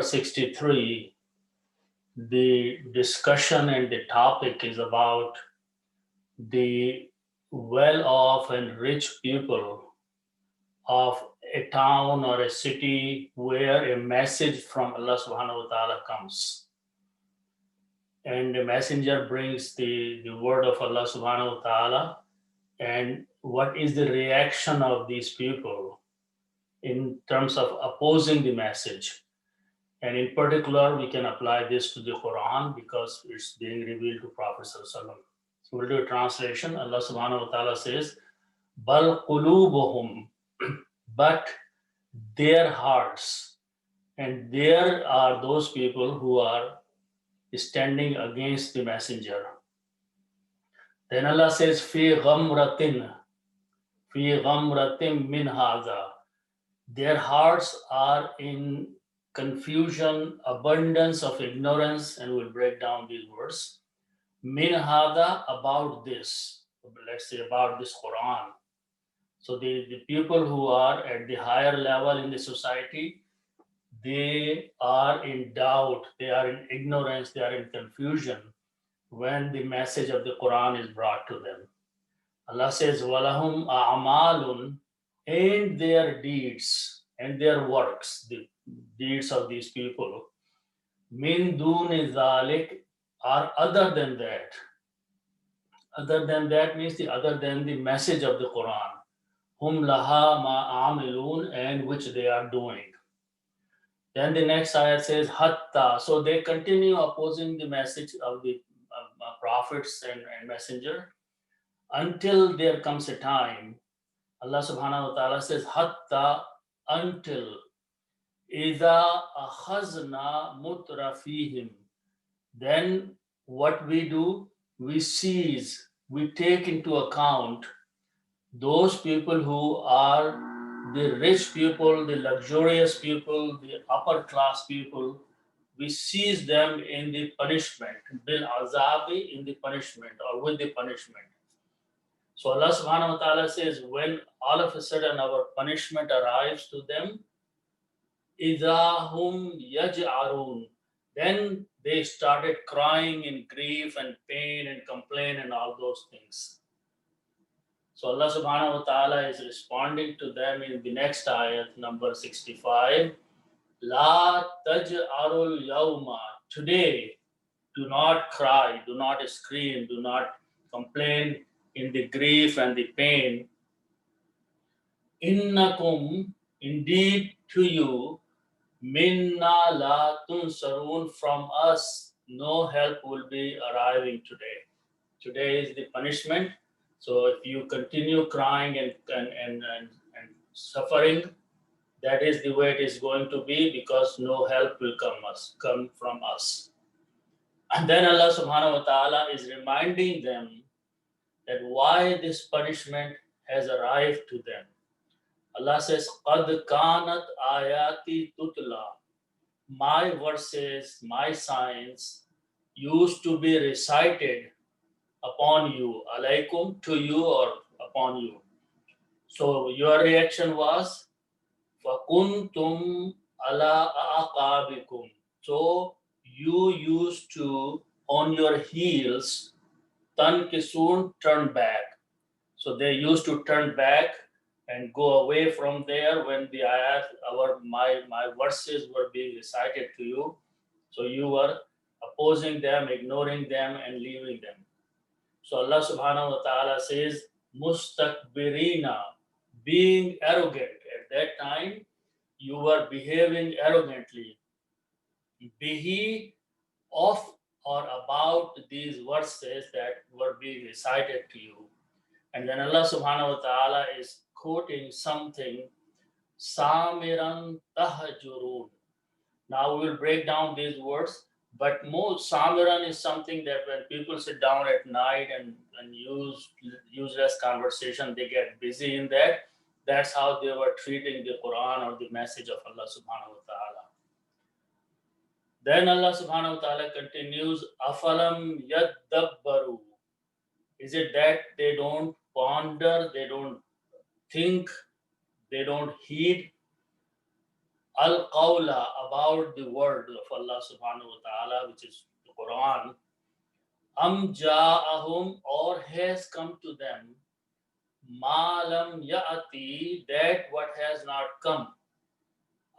63, the discussion and the topic is about the well off and rich people of a town or a city where a message from Allah subhanahu wa ta'ala comes. And the messenger brings the word of Allah subhanahu wa ta'ala. And what is the reaction of these people in terms of opposing the message? And in particular, we can apply this to the Quran because it's being revealed to Prophet Sallallahu Alaihi Wasallam. So we'll do a translation. Allah subhanahu wa ta'ala says, Bal qulubuhum, but their hearts. And there are those people who are standing against the messenger. Then Allah says, fi ghamratin min hadha. Their hearts are in confusion, abundance of ignorance, and we'll break down these words. Min hada, about this, let's say about this Quran. So the people who are at the higher level in the society, they are in doubt, they are in ignorance, they are in confusion when the message of the Quran is brought to them. Allah says, Walahum a'malun, and their deeds and their works, the deeds of these people, min duni zalik, are other than that. Other than that means the other than the message of the Quran. Hum laha ma'amilun, and which they are doing. Then the next ayat says, Hatta. So they continue opposing the message of the prophets and messenger until there comes a time. Allah subhanahu wa ta'ala says, Hatta, until Ida akhazna mutrafihim. Then what we do, we seize, we take into account those people who are the rich people, the luxurious people, the upper class people. We seize them in the punishment, bil azabi, in the punishment or with the punishment. So Allah subhanahu wa ta'ala says, when all of a sudden our punishment arrives to them, idahum yaj'arun, then they started crying in grief and pain and complaint and all those things. So Allah subhanahu wa ta'ala is responding to them in the next ayat, number 65. La taj'arul yawma, today, do not cry, do not scream, do not complain in the grief and the pain. Innakum, indeed to you, minna la tunsarun, from us no help will be arriving today. Today is the punishment. So if you continue crying and suffering, that is the way it is going to be, because no help will come from us. And then Allah subhanahu wa ta'ala is reminding them that why this punishment has arrived to them. Allah says, Qad kanat ayati tutla. My verses, my signs used to be recited upon you, alaikum, to you or upon you. So your reaction was, Fakuntum ala aqabikum. So you used to, on your heels, tankisun, turn back. So they used to turn back and go away from there when the ayat, my verses were being recited to you. So you were opposing them, ignoring them, and leaving them. So Allah subhanahu wa ta'ala says, Mustakbirina, being arrogant. At that time, you were behaving arrogantly. Bihi, of or about these verses that were being recited to you. And then Allah subhanahu wa ta'ala is quoting something, Samiran tahajurun. Now we will break down these words, but most Samiran is something that when people sit down at night and use useless conversation, they get busy in that. That's how they were treating the Quran or the message of Allah subhanahu wa ta'ala. Then Allah subhanahu wa ta'ala continues, Afalam yaddabbaru. Is it that they don't ponder, they don't think, they don't heed? al-qawla, about the word of Allah subhanahu wa ta'ala, which is the Quran, am ja'ahum, or has come to them, ma lam ya'ati, that what has not come,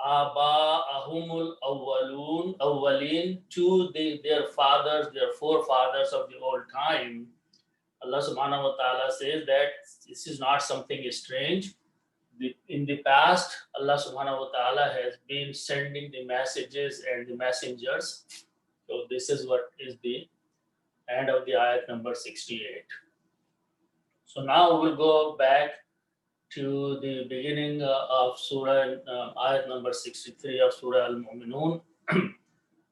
aba'ahumul awwalin, to their fathers, their forefathers of the old time. Allah subhanahu wa ta'ala says that this is not something strange. In the past, Allah subhanahu wa ta'ala has been sending the messages and the messengers. So this is what is the end of the ayat number 68. So now we'll go back to the beginning of Surah, ayat number 63 of Surah Al-Mu'minun.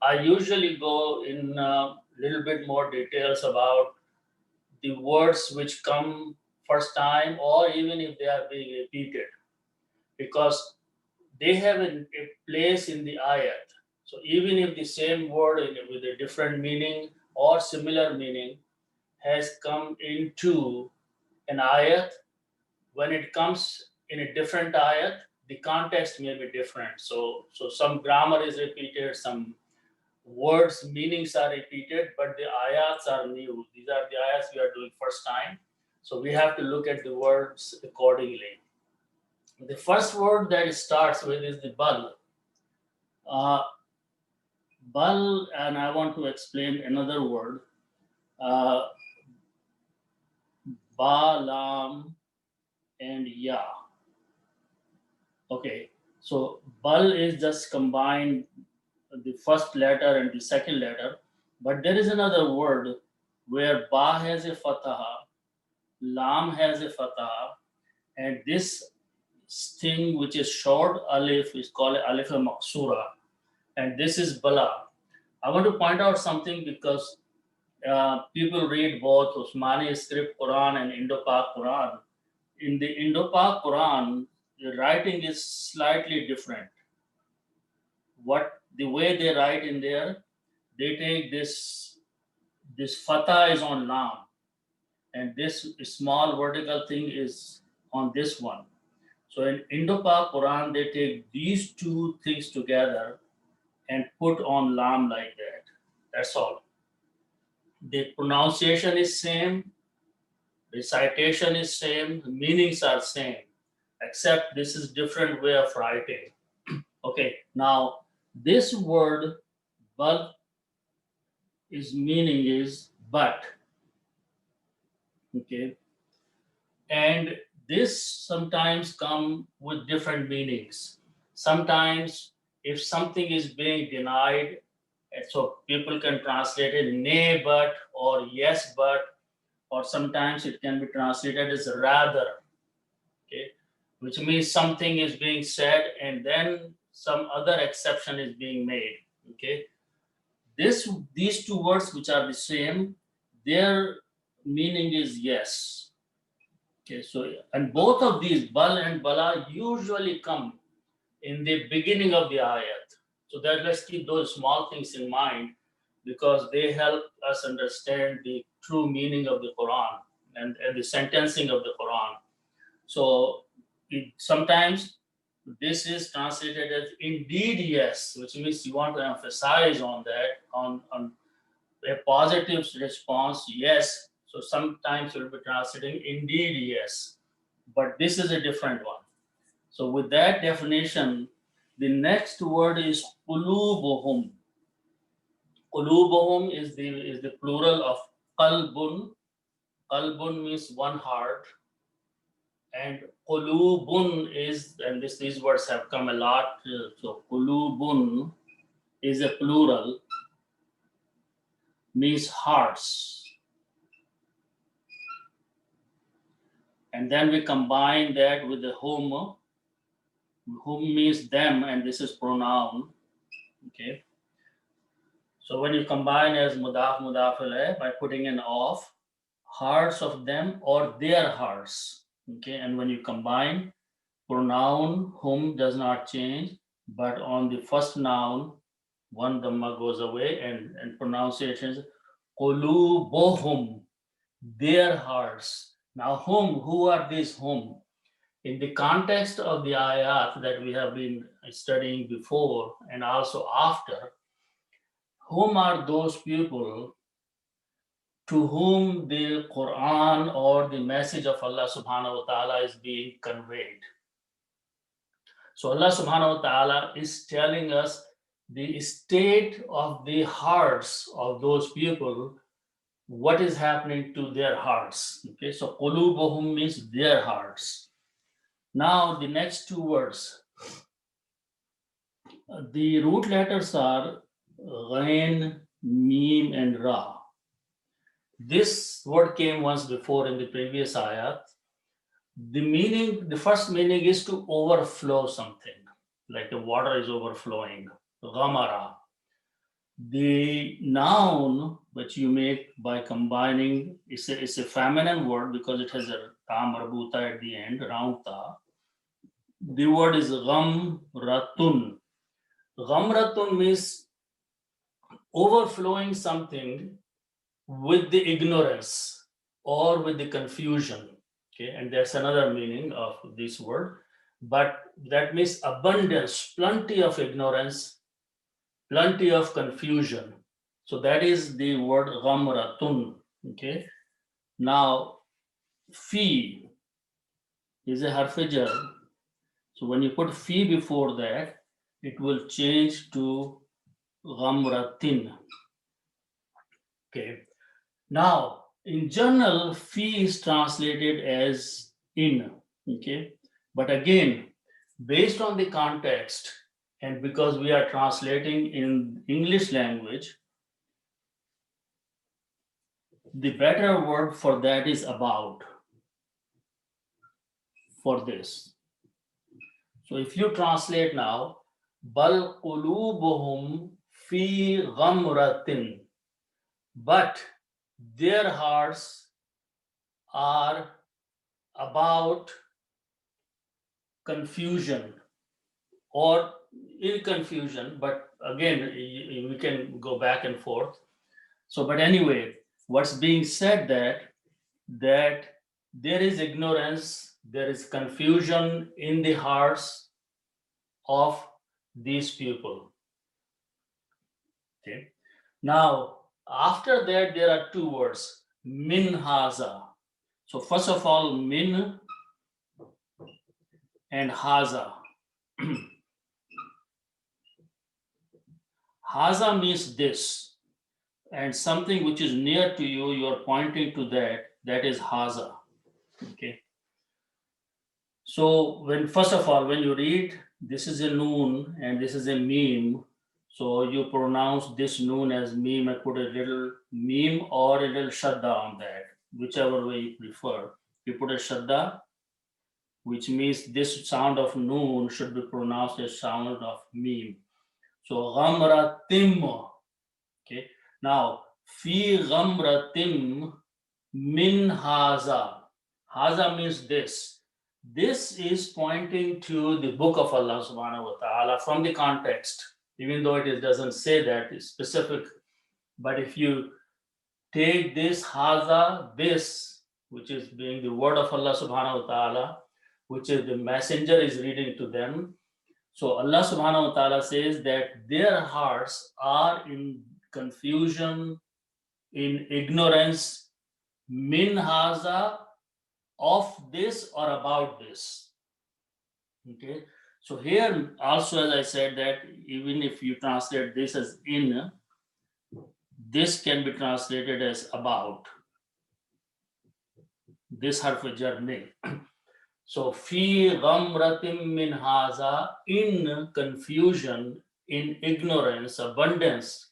I usually go in a little bit more details about the words which come first time, or even if they are being repeated, because they have a place in the ayat. So even if the same word with a different meaning or similar meaning has come into an ayat, when it comes in a different ayat, the context may be different. So some grammar is repeated, some words meanings are repeated, but the ayats are new. These are the ayats we are doing first time, so we have to look at the words accordingly. The first word that it starts with is the bal. Bal, and I want to explain another word, ba, lam, and ya. Okay, so bal is just combined the first letter and the second letter, but there is another word where ba has a fataha, lam has a fataha, and this thing which is short alif is called alif maksura, and this is bala. I want to point out something because people read both Usmani script Quran and Indo-Pak Quran. In the Indo-Pak Quran, the writing is slightly different. The way they write in there, they take this fatah is on lam, and this small vertical thing is on this one. So in Indo-Pak Quran, they take these two things together and put on lam like that. That's all. The pronunciation is same, recitation is same, the meanings are same, except this is different way of writing. Okay, now this word bal is meaning is but. Okay, and this sometimes come with different meanings. Sometimes if something is being denied, so people can translate it nay but or yes but, or sometimes it can be translated as rather. Okay, which means something is being said and then some other exception is being made. Okay, these two words which are the same, their meaning is yes. Okay, so and both of these bal and bala usually come in the beginning of the ayat. So that let's keep those small things in mind, because they help us understand the true meaning of the Quran and the sentencing of the Quran. So sometimes this is translated as indeed yes, which means you want to emphasize on that, on a positive response, yes. So sometimes it will be translating indeed yes, but this is a different one. So with that definition, the next word is qulubuhum. Qulubuhum is the plural of qalbun. Qalbun means one heart, and qulubun is, and these words have come a lot. So qulubun is a plural, means hearts. And then we combine that with the hum. Hum means them, and this is pronoun. Okay. So when you combine as mudaf mudaf alayh by putting an of, hearts of them or their hearts. Okay, and when you combine, pronoun whom does not change, but on the first noun, one dhamma goes away, and pronunciation is qulubuhum, their hearts. Now who are these whom? In the context of the ayat that we have been studying before and also after, whom are those people to whom the Quran or the message of Allah subhanahu wa ta'ala is being conveyed? So Allah subhanahu wa ta'ala is telling us the state of the hearts of those people, what is happening to their hearts. Okay, so qulubuhum means their hearts. Now the next two words, the root letters are ghain, mim, and ra. This word came once before in the previous ayat. The meaning, the first meaning is to overflow something, like the water is overflowing. Ghamara. The noun which you make by combining is a feminine word because it has a ta marbuta at the end, round ta. The word is ghamratun. Ghamratun means overflowing something with the ignorance or with the confusion. Okay, and that's another meaning of this word. But that means abundance, plenty of ignorance, plenty of confusion. So that is the word ghamratun. Okay. Now, fi is a harfijar. So when you put fi before that, it will change to ghamratin. Okay. Now, in general, fi is translated as in. Okay. But again, based on the context, and because we are translating in English language, the better word for that is about, for this. So if you translate now, bal qulubuhum fi ghamratin, but their hearts are about confusion or in confusion, but again, we can go back and forth. So, but anyway, what's being said that there is ignorance, there is confusion in the hearts of these people. Okay. Now, after that, there are two words, min haza. So first of all, min and haza. Haza means this, and something which is near to you, you are pointing to that is haza. Okay. So when first of all, when you read, this is a noon and this is a meme, so you pronounce this noon as meme and put a little meme or a little shadda on that, whichever way you prefer. You put a shadda, which means this sound of noon should be pronounced as sound of meme. So ghamratim. Okay. Now fi ghamratim min haza. Haza means this. This is pointing to the book of Allah subhanahu wa ta'ala from the context, even though it doesn't say that it's specific. But if you take this haza, this, which is being the word of Allah subhanahu wa ta'ala, which is the messenger is reading to them. So Allah subhanahu wa ta'ala says that their hearts are in confusion, in ignorance, min haza, of this or about this. Okay. So here also, as I said, that even if you translate this as in, this can be translated as about. This harf jar mein. So fi ghamratim min haza, in confusion, in ignorance, abundance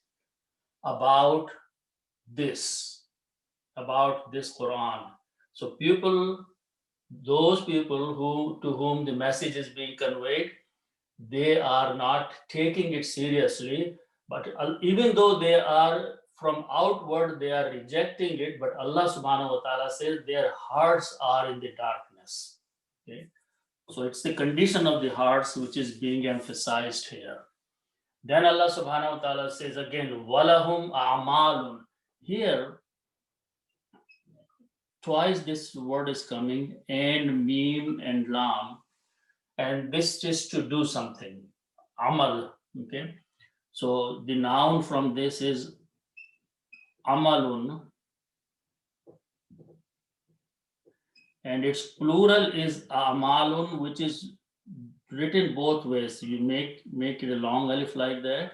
about this Quran. So people, those people who to whom the message is being conveyed, they are not taking it seriously. But even though they are from outward, they are rejecting it. But Allah subhanahu wa ta'ala says their hearts are in the darkness. Okay? So it's the condition of the hearts which is being emphasized here. Then Allah subhanahu wa ta'ala says again, walahum a'malun. Here, twice this word is coming, and meme and lam, and this is to do something. Amal. Okay. So the noun from this is amalun, and its plural is amalun, which is written both ways. You make it a long alif like that.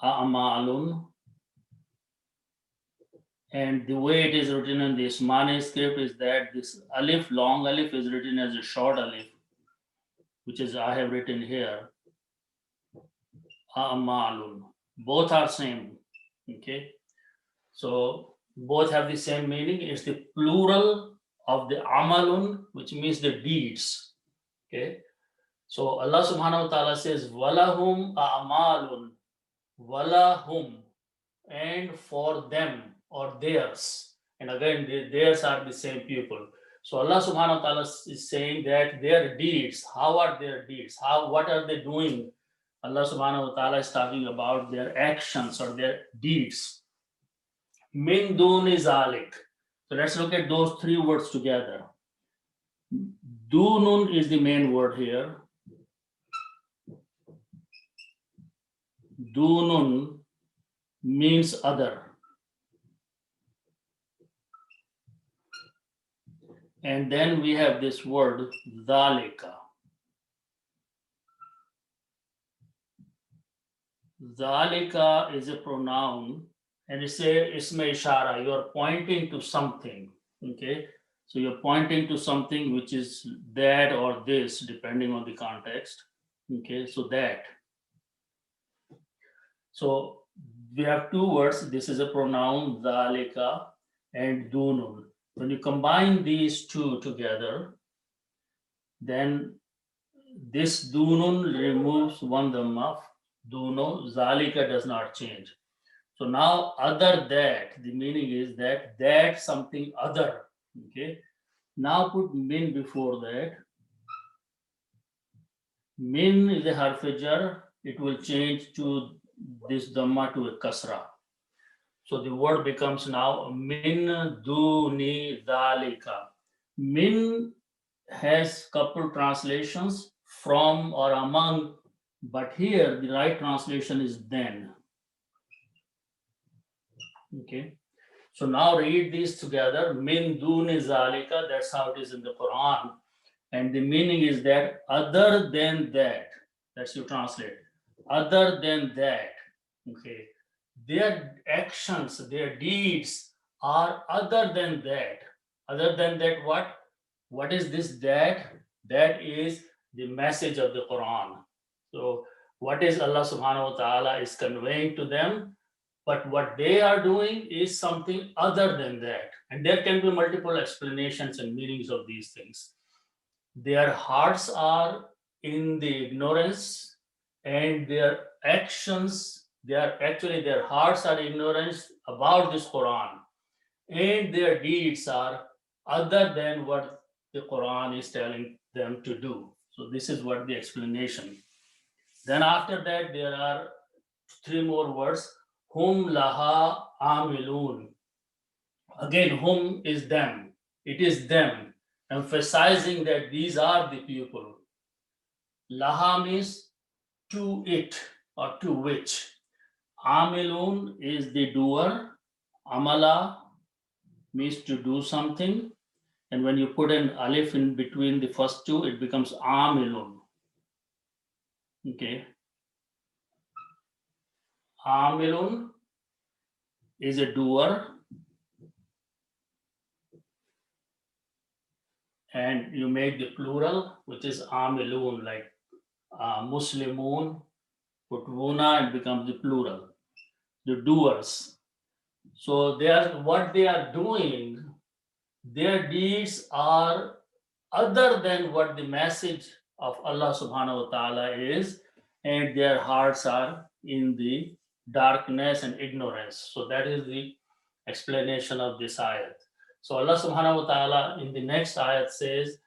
Amalun. And the way it is written in this manuscript is that this alif, long alif, is written as a short alif, which is I have written here. Amalun. Both are same. Okay. So both have the same meaning. It's the plural of the amalun, which means the deeds. Okay. So Allah subhanahu wa ta'ala says, Walahum a'malun, walahum, and for them or theirs. And again, theirs are the same people. So Allah subhanahu wa ta'ala is saying that their deeds, how are their deeds? What are they doing? Allah subhanahu wa ta'ala is talking about their actions or their deeds. Min duni zalik. So let's look at those three words together. Dunun is the main word here. Dunun means other. And then we have this word dhalika. Dhalika is a pronoun, and it's a isme ishara. You're pointing to something. Okay. So you're pointing to something which is that or this, depending on the context. Okay. So that. So we have two words. This is a pronoun, dhalika and dunun. When you combine these two together, then this dunun removes one dhamma. Duno, zalika does not change. So now other that, the meaning is that something other. Okay. Now put min before that. Min is a harf jar. It will change to this dhamma to a kasra. So the word becomes now min duni dhalika. Min has couple translations, from or among, but here the right translation is then. Okay. So now read these together. Min duni zalika, that's how it is in the Quran. And the meaning is that other than that, that's you translate. Other than that. Okay. Their actions, their deeds are other than that. Other than that, what? What is this that? That is the message of the Quran. So what is Allah subhanahu wa ta'ala is conveying to them, but what they are doing is something other than that. And there can be multiple explanations and meanings of these things. Their hearts are in the ignorance, and their actions, their hearts are ignorance about this Quran, and their deeds are other than what the Quran is telling them to do. So this is what the explanation. Then after that, there are three more words. Hum laha amilun. Again, hum is them. It is them, emphasizing that these are the people. Laha means to it or to which. Amilun is the doer. Amala means to do something. And when you put an alif in between the first two, it becomes amilun. Okay. Amilun is a doer. And you make the plural, which is amilun, like muslimun, put wuna, and becomes the plural. The doers. So what they are doing, their deeds are other than what the message of Allah subhanahu wa ta'ala is, and their hearts are in the darkness and ignorance. So that is the explanation of this ayat. So Allah subhanahu wa ta'ala in the next ayat says,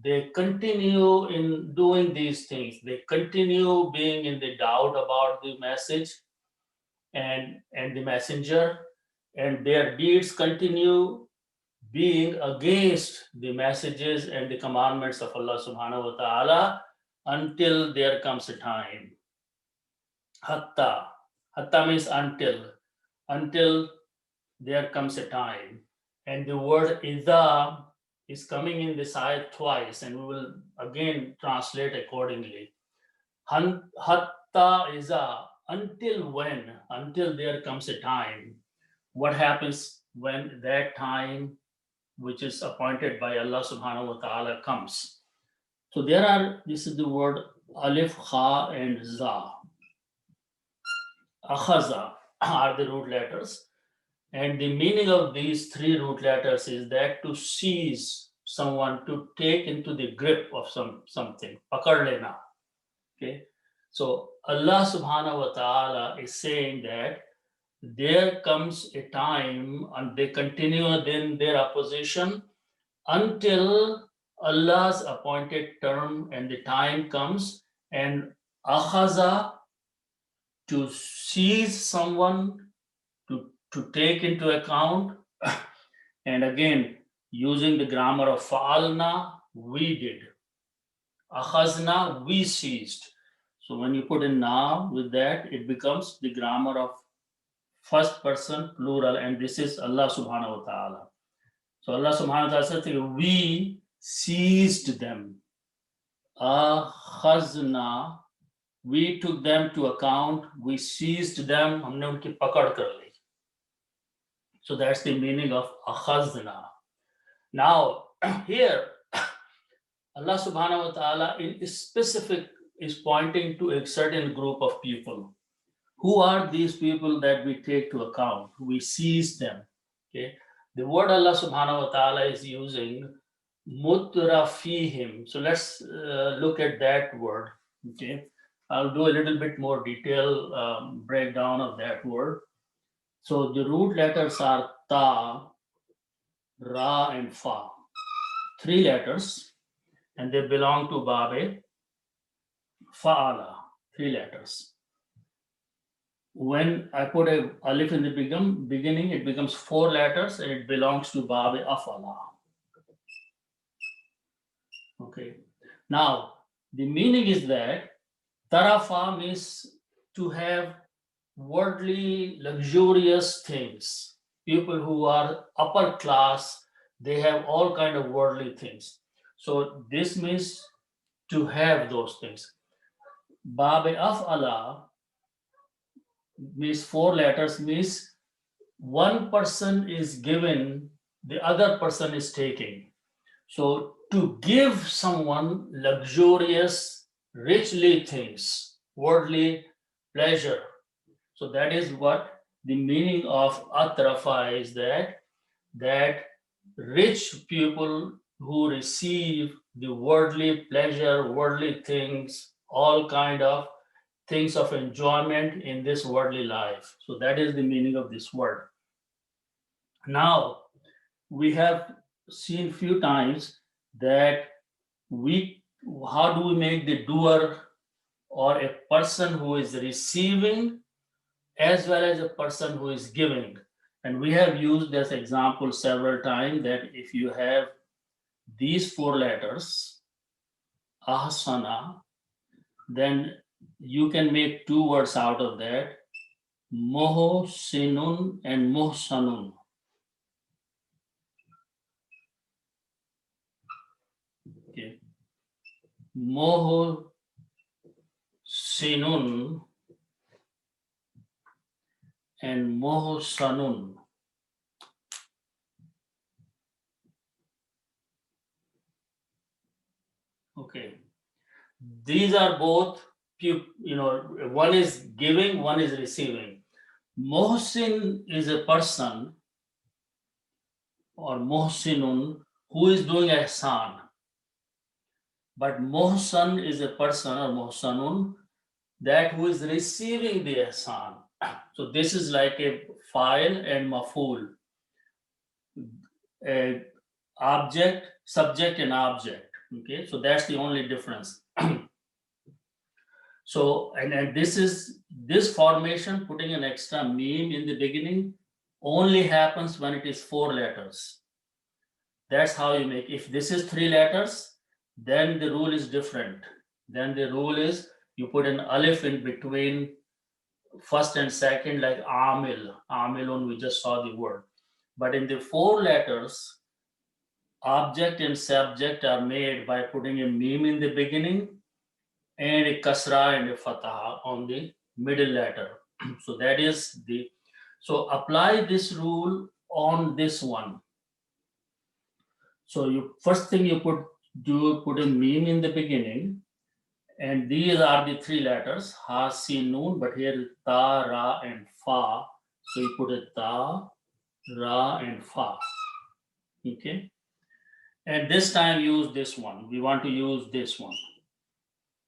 they continue in doing these things. They continue being in the doubt about the message and the messenger, and their deeds continue being against the messages and the commandments of Allah subhanahu wa ta'ala until there comes a time. Hatta. Hatta means until there comes a time. And the word idha is coming in this ayat twice, and we will again translate accordingly. Hatta iza, until when? Until there comes a time. What happens when that time, which is appointed by Allah subhanahu wa ta'ala, comes? So this is the word alif, kha, and za. Akhaza are the root letters. And the meaning of these three root letters is that to seize someone, to take into the grip of something. Pakad lena. Okay. So Allah subhanahu wa ta'ala is saying that there comes a time and they continue in their opposition until Allah's appointed term and the time comes, and akhaza, to seize someone, to take into account. And again, using the grammar of fa'alna, we did. Akhazna, we seized. So when you put in na with that, it becomes the grammar of first person plural, and this is Allah subhanahu wa ta'ala. So Allah subhanahu wa ta'ala says, we seized them. Akhazna, we took them to account, we seized them, हमने उनकी पकड़ कर ली. So that's the meaning of akhazna. Now, here, Allah subhanahu wa ta'ala in specific is pointing to a certain group of people. Who are these people that we take to account? We seize them. Okay. The word Allah subhanahu wa ta'ala is using mutrafihim. So let's look at that word. Okay. I'll do a little bit more detailed breakdown of that word. So the root letters are ta, ra, and fa. 3 letters, and they belong to Babe, fa'ala, 3 letters. When I put a alif in the beginning, it becomes 4 letters, and it belongs to Babe afala. Okay. Now, the meaning is that tarafa means to have worldly, luxurious things. People who are upper class, they have all kind of worldly things. So this means to have those things. Babe af'ala means 4 letters, means one person is given, the other person is taking. So to give someone luxurious, richly things, worldly pleasure. So that is what the meaning of atrafa is, that rich people who receive the worldly pleasure, worldly things, all kind of things of enjoyment in this worldly life. So that is the meaning of this word. Now, we have seen few times that how do we make the doer or a person who is receiving as well as a person who is giving. And we have used this example several times that if you have these 4 letters, ahsana, then you can make 2 words out of that, muhsinun and muhsanun. Okay. Muhsinun and muhsanun. Okay. These are both, one is giving, one is receiving. Muhsin is a person, or muhsinun, who is doing ihsan. But muhsan is a person, or muhsanun, that who is receiving the ihsan. So this is like a file and maful. Object, subject, and object. Okay, so that's the only difference. So, and this formation, putting an extra meme in the beginning, only happens when it is 4 letters. That's how you make. If this is 3 letters, then the rule is different. Then the rule is you put an alif in between first and second, like amil. Amilun, we just saw the word. But in the 4 letters, object and subject are made by putting a meme in the beginning and a kasra and a fatah on the middle letter. So that is the, so apply this rule on this one. So you first thing you put a meme in the beginning, and these are the 3 letters ha, sin, noon, but here is ta, ra, and fa. So you put a ta, ra, and fa. Okay, and this time use this one. We want to use this one.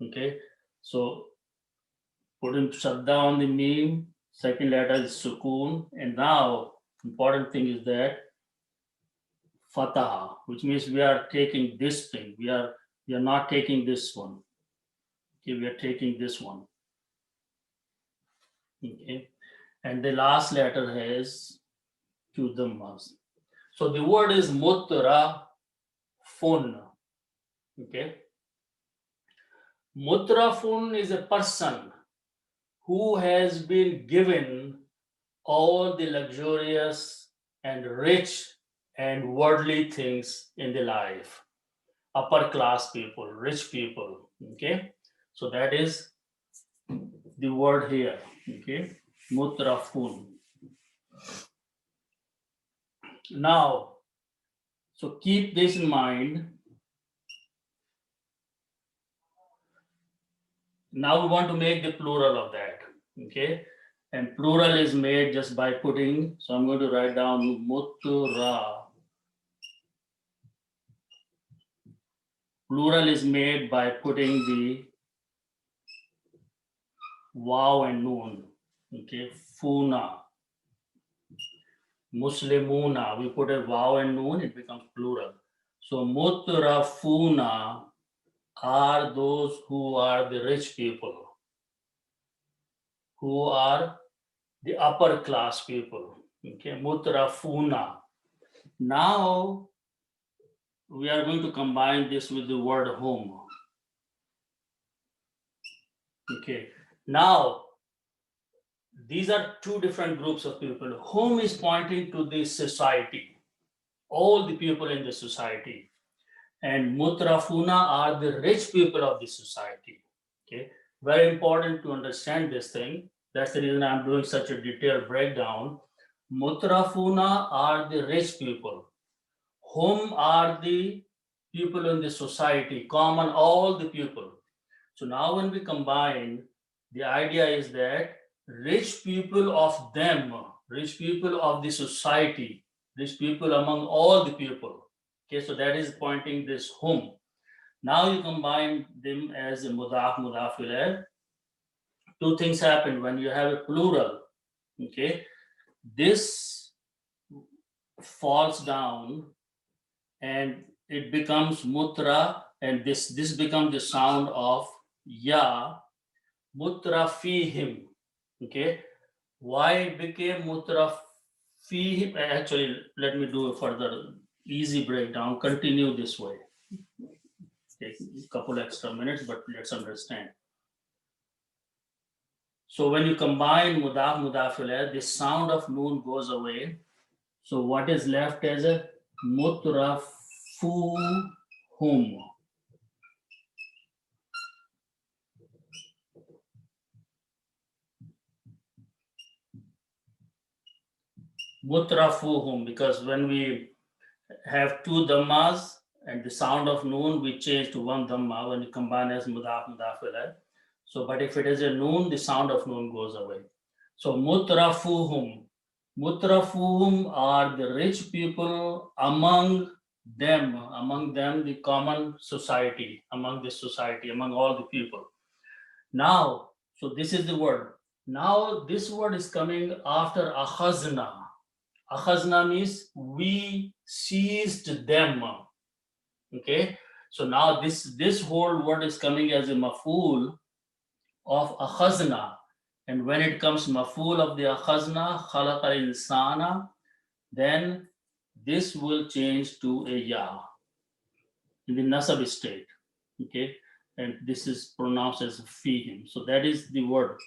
Okay, so putting shadda on the meme, second letter is sukoon, and now important thing is that fatah, which means we are taking this thing. We are not taking this one. Okay, we are taking this one. Okay, and the last letter has 2 dhammas. So the word is mutrafun. Okay, mutrafun is a person who has been given all the luxurious and rich and worldly things in the life. Upper class people, rich people. Okay, so that is the word here. Okay, mutrafun. Now, so keep this in mind. Now we want to make the plural of that. Okay, and plural is made just by putting, so I'm going to write down mutra. Plural is made by putting the waw and noon. Okay, funa. Muslimuna, we put a waw and noon, it becomes plural. So mutrafuna are those who are the rich people, who are the upper class people. Okay, mutrafuna. Now we are going to combine this with the word home. Okay, now these are 2 different groups of people. Home is pointing to the society, all the people in the society, and mutrafuna are the rich people of the society. Okay, very important to understand this thing. That's the reason I'm doing such a detailed breakdown. Mutrafuna are the rich people. Whom are the people in the society, common, all the people. So now when we combine, the idea is that rich people of them, rich people of the society, rich people among all the people. Okay, so that is pointing this whom. Now you combine them as a mudaf, mudaf ilayh. 2 things happen when you have a plural. Okay, this falls down and it becomes mutra, and this becomes the sound of ya, mutrafihim. Okay, why it became mutrafihim? Actually, let me do a further easy breakdown. Continue this way. Take a couple extra minutes, but let's understand. So when you combine mudaf, mudaf ilayh, the sound of noon goes away. So what is left as a mutrafuhum. Mutrafuhum, because when we have 2 dhammas and the sound of noon, we change to 1 dhamma when you combine as mudaf, mudaf ilayh. So, but if it is a noon, the sound of noon goes away. So mutrafuhum. Mutrafuhum are the rich people among them, the common society, among the society, among all the people. Now, so this is the word. Now this word is coming after akhazna. Akhazna means we seized them. Okay, so now this whole word is coming as a maf'ul of akhazna, And when it comes maf'ul of the akhazna, khalaqa insana, then this will change to a ya in the nasab state. Okay, and this is pronounced as fihim. So that is the word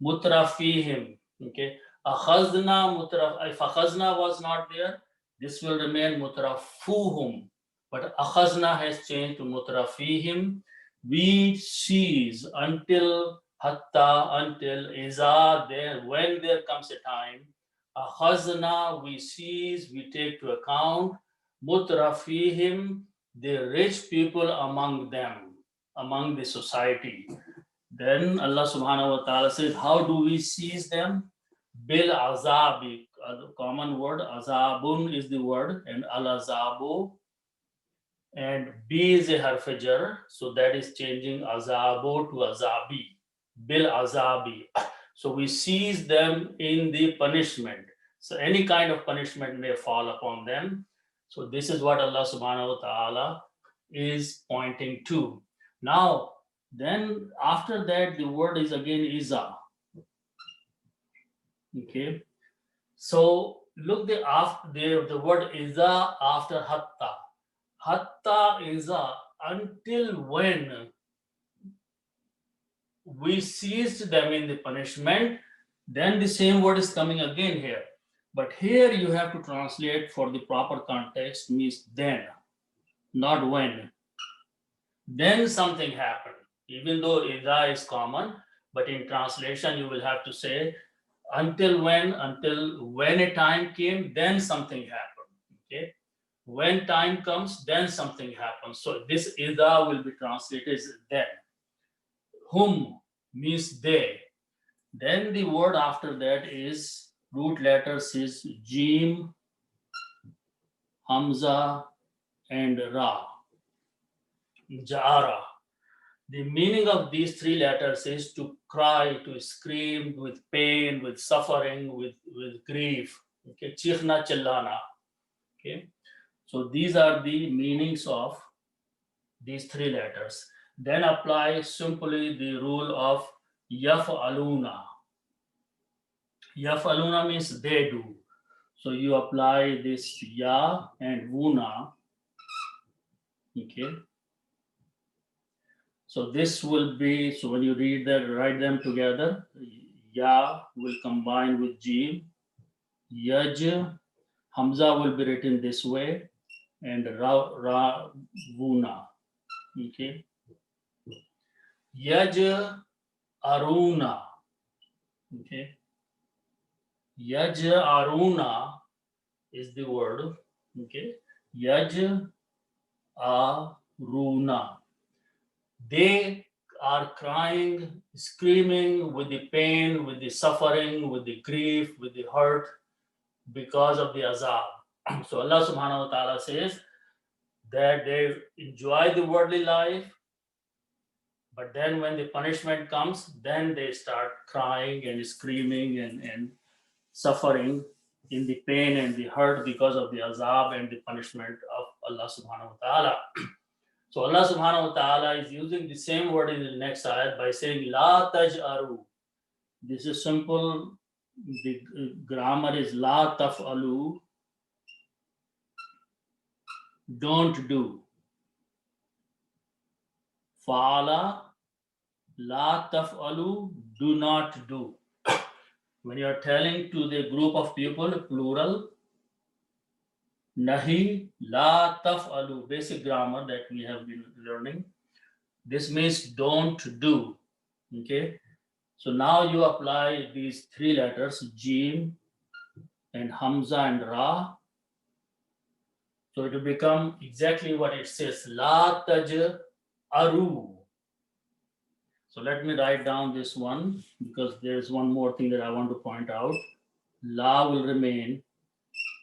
mutrafihim. Okay, akhazna mutraf. If akhazna was not there, this will remain mutrafuhum. But akhazna has changed to mutrafihim. We seize until hatta, until iza, there, when there comes a time. Akhazna, we seize, we take to account. Mutrafihim, the rich people among them, among the society. Then Allah subhanahu wa ta'ala says, how do we seize them? Bil azabi, a common word, azabun is the word, and al azabu, and B is a harfajar, so that is changing azabu to azabi, bil azabi. So we seize them in the punishment. So any kind of punishment may fall upon them. So this is what Allah subhanahu wa ta'ala is pointing to. Now, then after that, the word is again iza. Okay. So look the word iza after hatta. Hatta iza, until when we seized them in the punishment, then the same word is coming again here. But here you have to translate for the proper context, means then, not when. Then something happened. Even though ida is common, but in translation you will have to say until when a time came, then something happened. Okay. When time comes, then something happens. So this ida will be translated as then. Whom means they. Then the word after that is root letters is Jim, Hamza, and Ra. Jara. The meaning of these three letters is to cry, to scream with pain, with suffering, with grief. Okay, chikhna chillana. Okay, so these are the meanings of these three letters. Then apply simply the rule of yaf'aluna. Yaf'aluna means they do. So you apply this ya and wuna. Okay. So this will be, so when you read that, write them together. Ya will combine with jim. Yaj, Hamza will be written this way, and ra wuna. Okay. Yaj aruna. Okay. Yaj aruna is the word. Okay. Yaj aruna. They are crying, screaming with the pain, with the suffering, with the grief, with the hurt because of the azab. So Allah subhanahu wa ta'ala says that they enjoy the worldly life, but then when the punishment comes, then they start crying and screaming and suffering in the pain and the hurt because of the azab and the punishment of Allah subhanahu wa ta'ala. So Allah subhanahu wa ta'ala is using the same word in the next ayat by saying La taj'aru. This is simple. The grammar is La taf'alu. Don't do. Fa'ala, La taf'alu, do not do. When you are telling to the group of people, plural, Nahi, La taf'alu, basic grammar that we have been learning. This means don't do. Okay. So now you apply these three letters, Jim and Hamza and Ra. So it will become exactly what it says, La taj aru. So let me write down this one because there's one more thing that I want to point out. La will remain.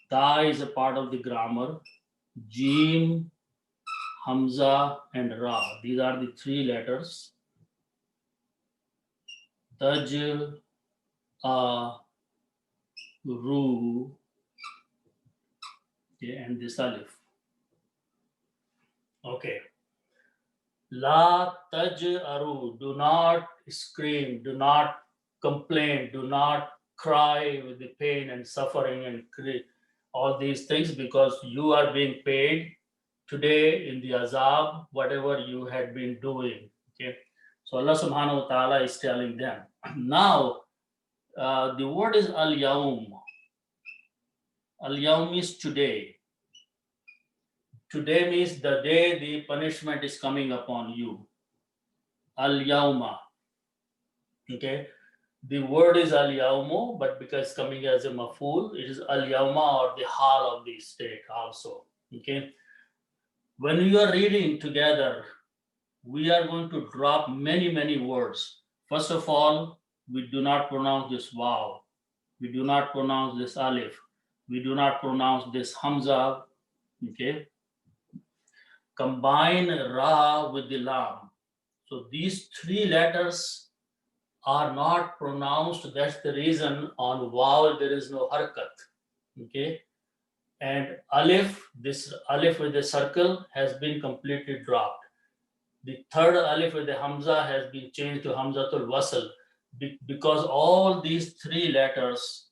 Ta is a part of the grammar. Jim, Hamza, and Ra. These are the three letters. Taj, ru, okay, and this alif. Okay. La taj aru, do not scream, do not complain, do not cry with the pain and suffering and all these things, because you are being paid today in the azab, whatever you had been doing. Okay, so Allah subhanahu wa ta'ala is telling them. Now, the word is al-yawm. Al-yawm is today. Today means the day the punishment is coming upon you. Al-yawma. Okay, the word is al-yawmu, but because coming as a maf'ul, it is al-yawma, or the hal of the state also. Okay, when you are reading together, we are going to drop many words. First of all, we do not pronounce this waw. We do not pronounce this alif. We do not pronounce this hamza. Okay. Combine ra with the lam. So these three letters are not pronounced. That's the reason on waw there is no harkat. Okay. And alif, this alif with the circle has been completely dropped. The third alif with the hamza has been changed to hamzatul wasl, because all these three letters,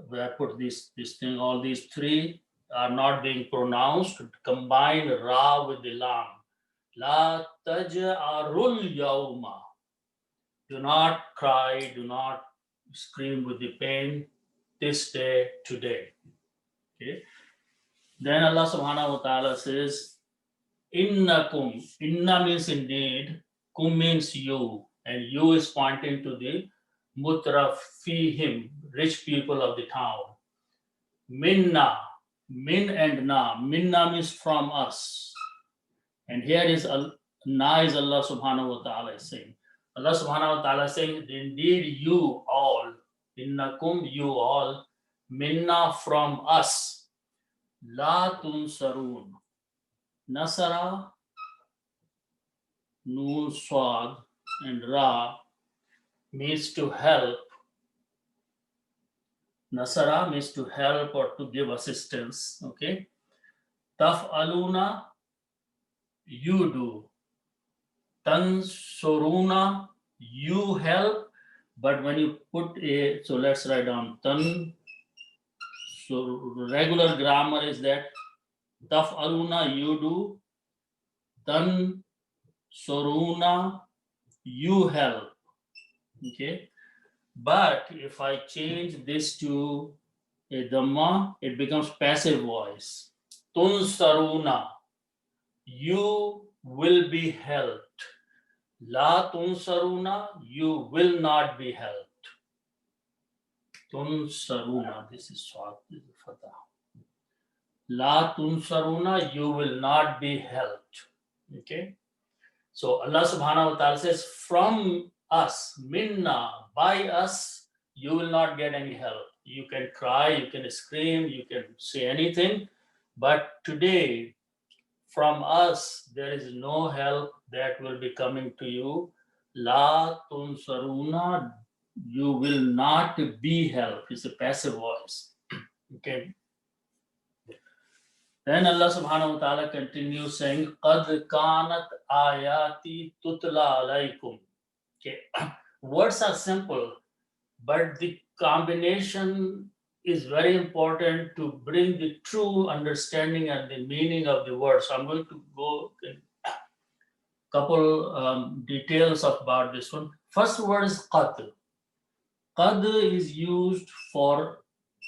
where I put this thing, all these three are not being pronounced. Combine ra with the lam. La taj'arul yawma. Do not cry, do not scream with the pain this day, today. Okay. Then Allah subhanahu wa ta'ala says, Innakum. Inna means indeed, kum means you, and you is pointing to the mutrafihim, rich people of the town. Minna, min and na. Minna means from us. And here is na is Allah subhanahu wa ta'ala is saying. Allah subhanahu wa ta'ala is saying, indeed you all, innakum, you all, minna, from us, la tunsarun. Nasara, Noon, Swad, and Ra means to help. Nasara means to help or to give assistance. Okay. Taf'aluna, you do. Tansuruna, you help. But when you put a, so let's write down tan. So regular grammar is that Taf'aluna, you do. Tan soruna, you help. Okay. But if I change this to a dhamma, it becomes passive voice. Tun saruna, you will be helped. La tun saruna, you will not be helped. Tun saruna, this is swat, this is fatah. La tunsaruna, you will not be helped. Okay. So Allah subhanahu wa ta'ala says, from us, minna, by us, you will not get any help. You can cry, you can scream, you can say anything, but today, from us, there is no help that will be coming to you. La tunsaruna, you will not be helped. It's a passive voice. Okay. Then Allah subhanahu wa ta'ala continues saying, Qad kanat ayati tutla alaykum. Okay. Words are simple, but the combination is very important to bring the true understanding and the meaning of the word. So I'm going to go in a couple details about this one. First word is qad. Qad is used for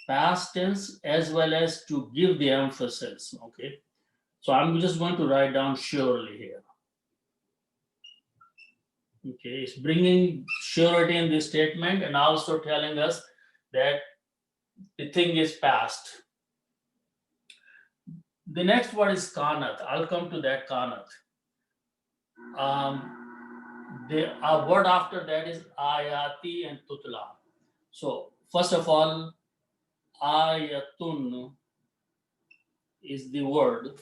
past tense as well as to give the emphasis. Okay, so I'm just going to write down surely here. Okay, it's bringing surety in this statement and also telling us that the thing is past. The next word is kanat. I'll come to that kanat. The word after that is ayati and tutla. So first of all, ayatun is the word.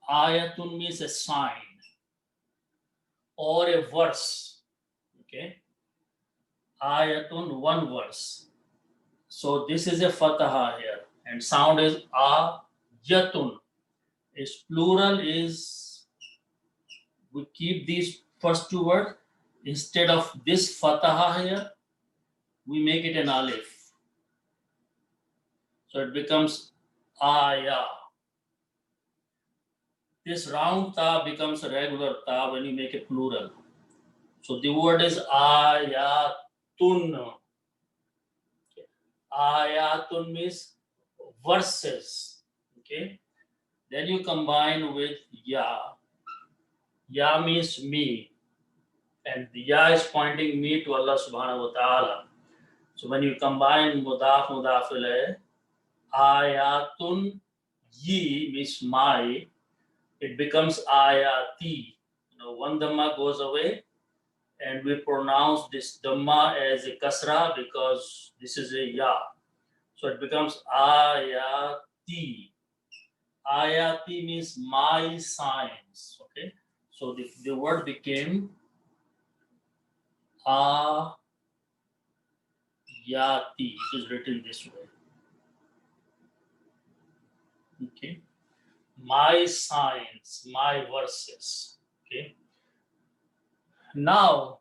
Ayatun means a sign or a verse. Okay. Ayatun, one verse. So this is a fataha here, and sound is ayatun. Its plural is, we keep these first two words. Instead of this fataha here, we make it an alif. So it becomes aya. This round ta becomes a regular ta when you make it plural. So the word is ayatun. Ayatun means verses. Okay. Then you combine with ya. Ya means me. And the ya is pointing me to Allah subhanahu wa ta'ala. So when you combine mudaf, mudaf ilayh, ayatun yi means my, it becomes ayati. One dhamma goes away and we pronounce this dhamma as a kasra because this is a ya. So it becomes ayati. Ayati means my signs. Okay. So the word became ayati. It is written this way. Okay. My signs, my verses. Okay. Now,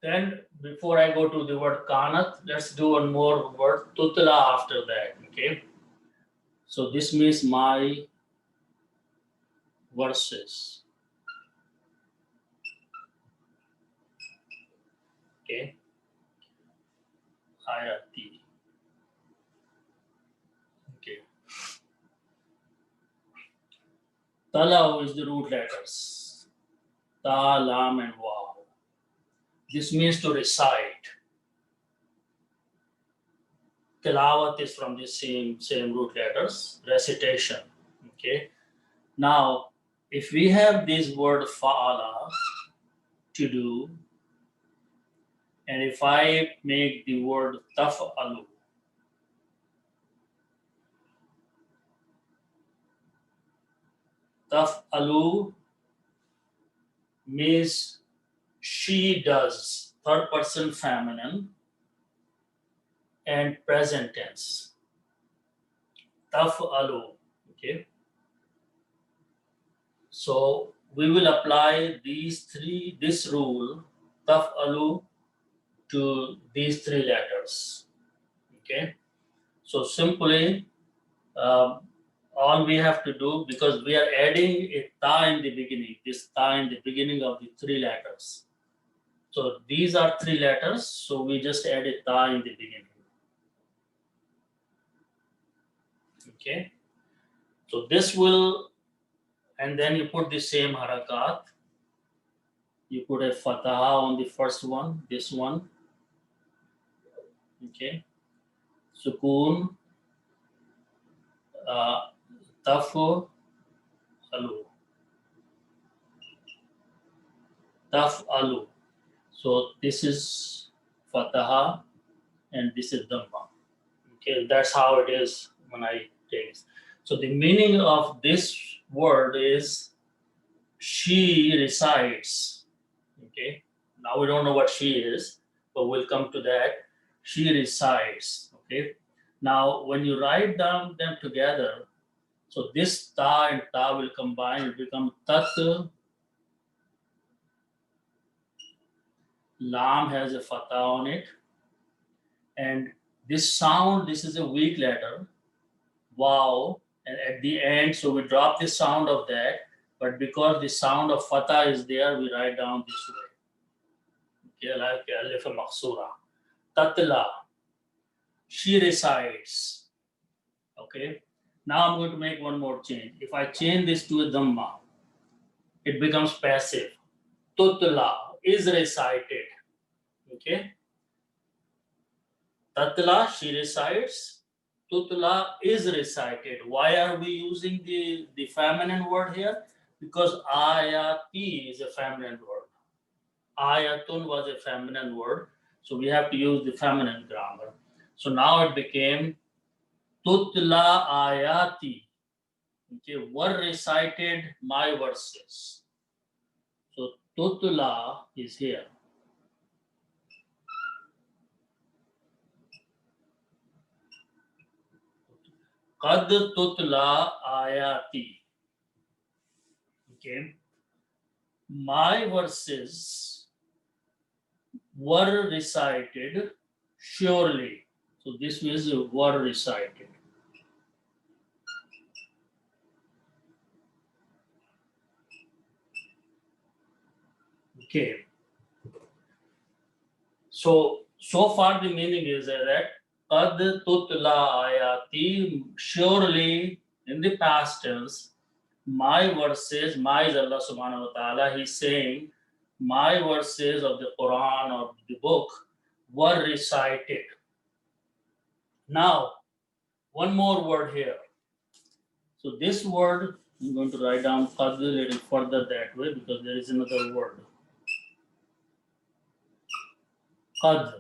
then before I go to the word kanat, let's do one more word tutla after that. Okay. So this means my verses. Okay. Ayati. Okay. Tala is the root letters. Ta, lam, and waw. This means to recite. Tilawat is from the same root letters. Recitation. Okay. Now, if we have this word fa'ala, to do, and if I make the word taf'alu, taf'alu means she does, third person feminine and present tense. Taf'alu. Okay. So we will apply this rule, taf'alu, to these three letters. Okay. So simply, all we have to do, because we are adding a ta in the beginning, this ta in the beginning of the three letters. So these are three letters, so we just add a ta in the beginning. Okay. So this will, and then you put the same harakat. You put a fataha on the first one, this one. Okay. Sukoon, tafu, alu. Taf alu. So this is fataha and this is dhamma. Okay, that's how it is when I take it. So the meaning of this word is she recites. Okay, now we don't know what she is, but we'll come to that. She recites. Okay, now when you write down them together, so this ta and ta will combine, it become tat. Lam has a fatha on it, and this sound, this is a weak letter, wow, and at the end, so we drop the sound of that, but because the sound of fatha is there, we write down this way. Okay, like alif maksura. Tatla, she recites. Okay, now I'm going to make one more change. If I change this to a dhamma, it becomes passive. Tutla is recited. Okay, tatla, she recites. Tutla is recited. Why are we using the feminine word here? Because ayati is a feminine word. Ayatun was a feminine word. So we have to use the feminine grammar. So now it became tutla ayati. Okay, were recited my verses. So tutla is here. Qad tutla ayati. Okay. My verses were recited surely. So this means were recited. Okay. So far the meaning is that Qad tutla ayati, surely in the past tense, my verses, my is Allah subhanahu wa ta'ala, he's saying, my verses of the Quran or the book were recited. Now, one more word here. So this word, I'm going to write down Qad a little further that way because there is another word. Qad.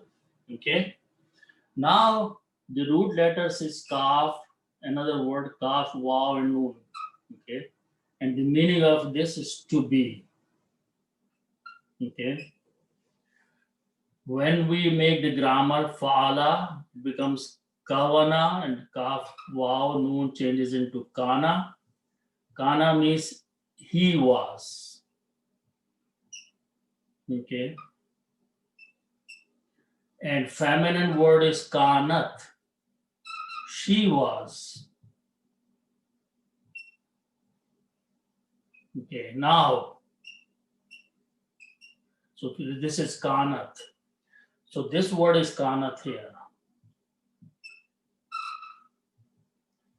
Okay. Now the root letters is Kaf, another word Kaf, Waw, and Noon. Okay. And the meaning of this is to be. Okay. When we make the grammar Fa'ala, it becomes Kawana, and Kaf, Waw, Noon changes into Kana. Kana means he was. Okay. And feminine word is Kanat. She was. Okay, now, so this is Kanat. So this word is Kanat here.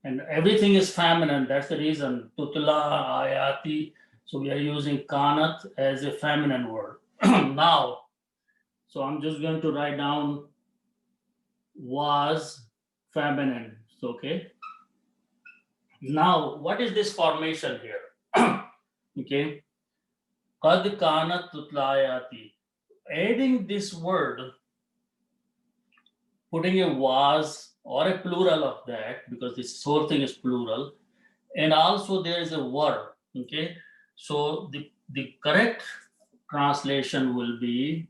And everything is feminine. That's the reason. Tutla, Ayati. So we are using Kanat as a feminine word. Now, so I'm just going to write down was feminine. Okay. Now, what is this formation here? Okay. Qad kanat tutlayati. Adding this word, putting a was or a plural of that, because this whole thing is plural, and also there is a were. Okay. So the correct translation will be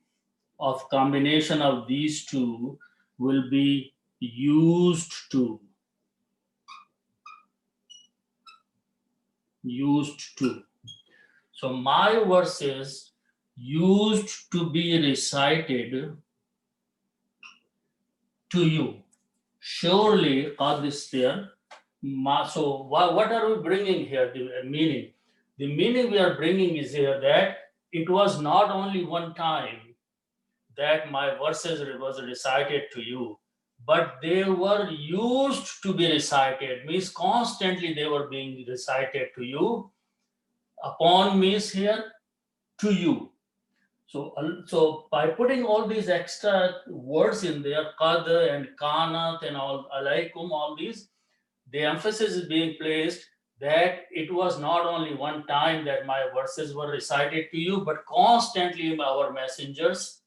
of combination of these two will be used to. Used to. So my verses used to be recited to you. Surely, God is there. So what are we bringing here? The meaning. The meaning we are bringing is here that it was not only one time that my verses was recited to you, but they were used to be recited. Means constantly they were being recited to you. Upon means here to you. So by putting all these extra words in there, qad and kanat and all alaikum, all these, the emphasis is being placed that it was not only one time that my verses were recited to you, but constantly our messengers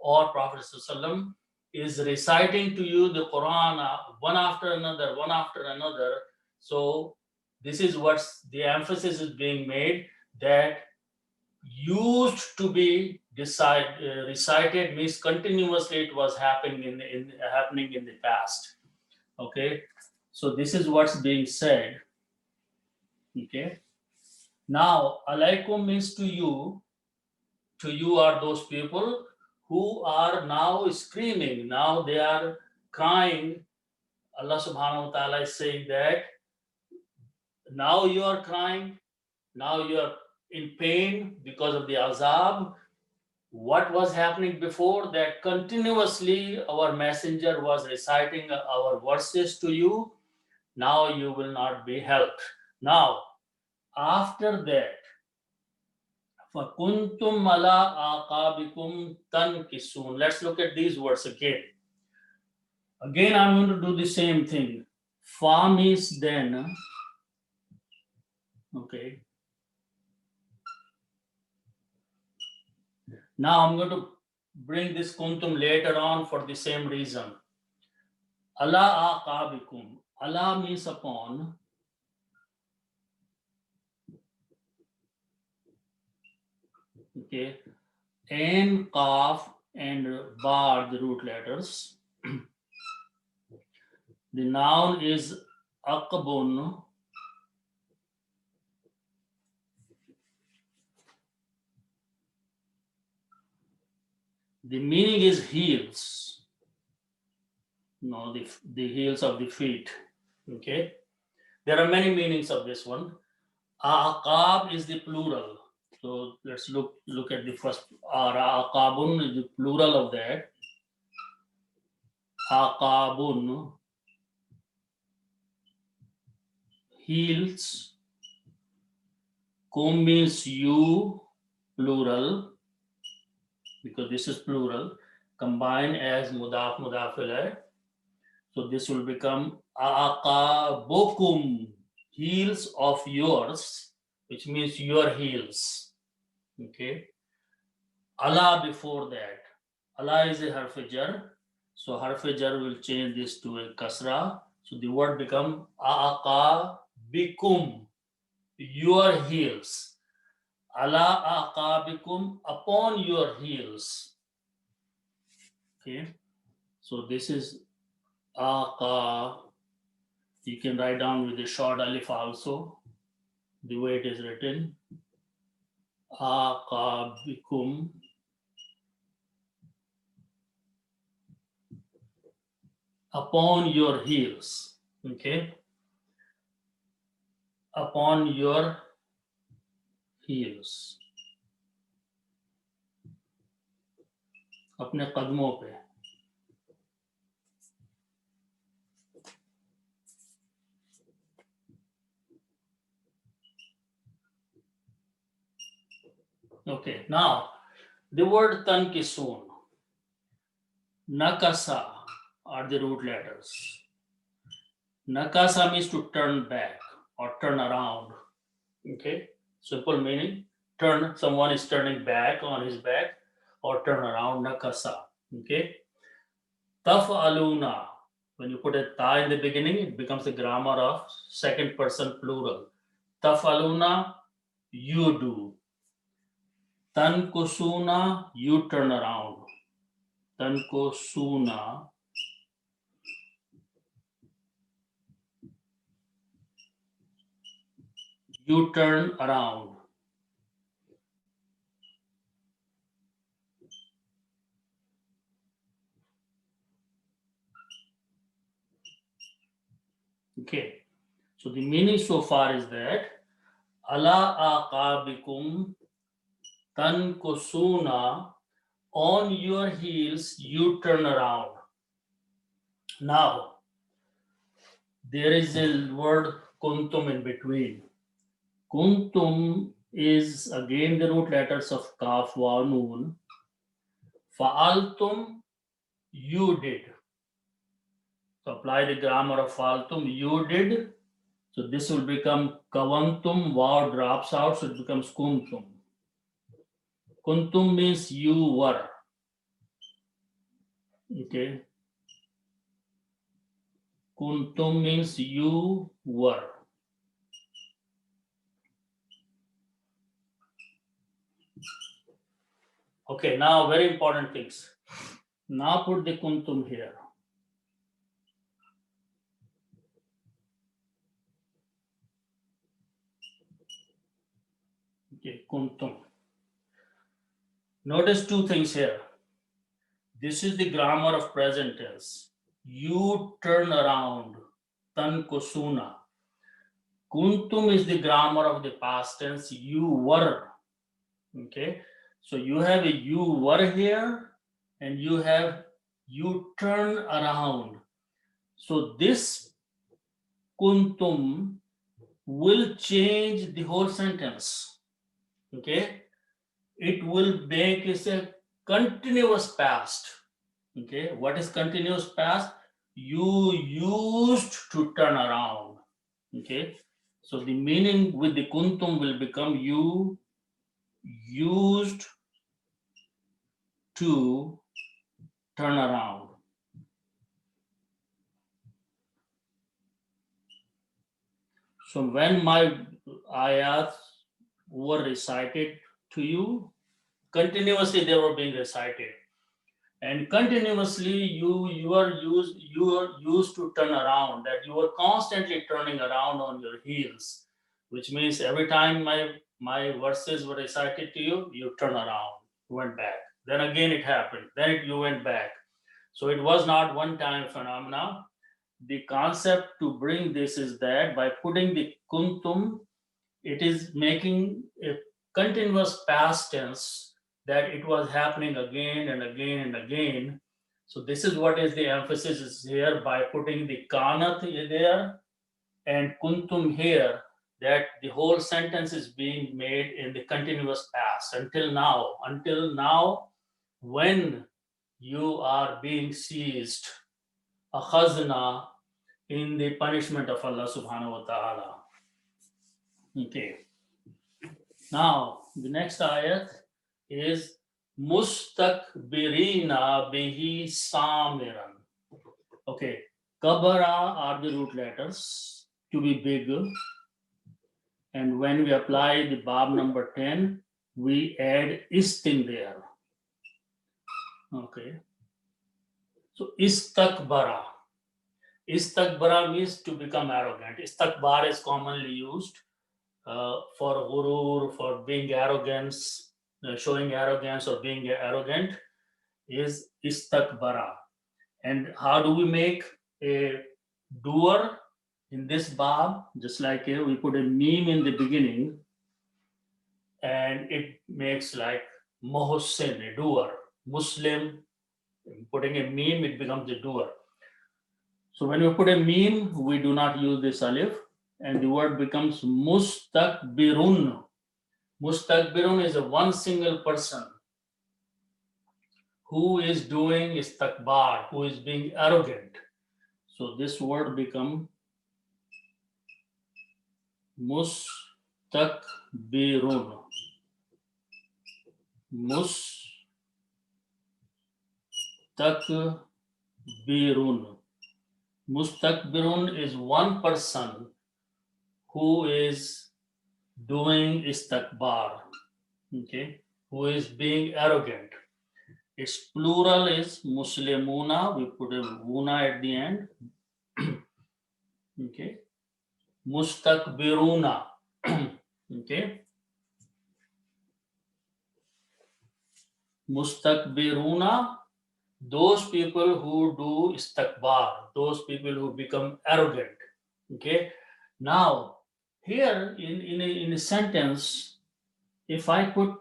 or Prophet ﷺ is reciting to you the Quran one after another, one after another. So this is what the emphasis is being made, that used to be recited means continuously it was happening in the past. Okay, so this is what's being said. Okay, now alaikum means to you. To you are those people who are now screaming, now they are crying. Allah subhanahu wa ta'ala is saying that now you are crying, now you are in pain because of the azab. What was happening before that? Continuously our messenger was reciting our verses to you. Now you will not be helped. Now, after that, فَكُنْتُمْ عَلَىٰ أَعْقَابِكُمْ تَنْكِسُونَ. Let's look at these words again. Again, I'm going to do the same thing. Fa means then. Okay. Now I'm going to bring this kuntum later on for the same reason. Ala aqabikum. Ala means upon. Okay. Ain, Qaf, and Ba, the root letters. The noun is Aqbun. The meaning is heels. No, the heels of the feet. Okay. There are many meanings of this one. Aqab is the plural. So let's look at the first. Aqabun is the plural of that. Aqabun, heels. Kum means you, plural, because this is plural, combined as mudaf mudafil. So this will become aqabukum, heels of yours, which means your heels. Okay. Allah before that. Allah is a harf-jar. So harf-jar will change this to a kasra. So the word become aqabikum, your heels. Ala aqabikum, upon your heels. Okay. So this is aqa. You can write down with a short alif also, the way it is written. Aqabikum. Upon your heels. Okay. Upon your heels. अपने कदमों पे. Okay, now the word tankisun, nakasa are the root letters. Nakasa means to turn back or turn around. Okay, simple meaning. Turn, someone is turning back on his back or turn around, nakasa. Okay, taf'aluna, when you put a ta in the beginning, it becomes the grammar of second person plural. Taf'aluna, you do. Tankusuna, you turn around. Tankusuna, you turn around. Okay, so the meaning so far is that ala aqabikum tankusuna, on your heels you turn around. Now, there is a word kuntum in between. Kuntum is again the root letters of kaf, wa, noon. Fa'altum, you did. So apply the grammar of fa'altum, you did. So this will become kavantum, wow drops out, so it becomes kuntum. Kuntum means you were. Okay. Kuntum means you were. Okay, now very important things. Now put the kuntum here. Okay, kuntum. Notice two things here. This is the grammar of present tense. You turn around. Tankusuna. Kuntum is the grammar of the past tense. You were. Okay. So you have a you were here and you have you turn around. So this kuntum will change the whole sentence. Okay. It will make it a continuous past. Okay. What is continuous past? You used to turn around. Okay. So the meaning with the kuntum will become you used to turn around. So when my ayats were recited to you, continuously they were being recited. and continuously you are used to turn around, that you are constantly turning around on your heels, which means every time my verses were recited to you, you turn around, went back, then again it happened, then you went back. So it was not one time phenomena. The concept to bring this is that by putting the kuntum, it is making a continuous past tense, that it was happening again and again and again. So this is what is the emphasis is here by putting the kanat there and kuntum here, that the whole sentence is being made in the continuous past until now, when you are being seized, a khazna, in the punishment of Allah subhanahu wa ta'ala. Okay. Now, the next ayat is mustakbirina bihi samiran. Okay, kabara are the root letters, to be big. And when we apply the bab number 10, we add istin there. Okay. So istakbara. Istakbara means to become arrogant. Istakbar is commonly used for ghurur, for being arrogance, showing arrogance or being arrogant, is istakbara. And how do we make a doer in this bab? Just like here, we put a meme in the beginning, and it makes like muhsin, a doer. Muslim, putting a meme, it becomes a doer. So when we put a meme, we do not use this alif, and the word becomes mustakbirun. Mustakbirun is a one single person who is doing istakbar, who is being arrogant. So this word become mustakbirun. Mustakbirun. Mustakbirun is one person who is doing istakbar, okay, who is being arrogant. Its plural is muslimuna. We put a una at the end. Okay. Mustakbiruna. Okay. Mustakbiruna, those people who do istakbar, those people who become arrogant. Okay. Now, here in a sentence, if I put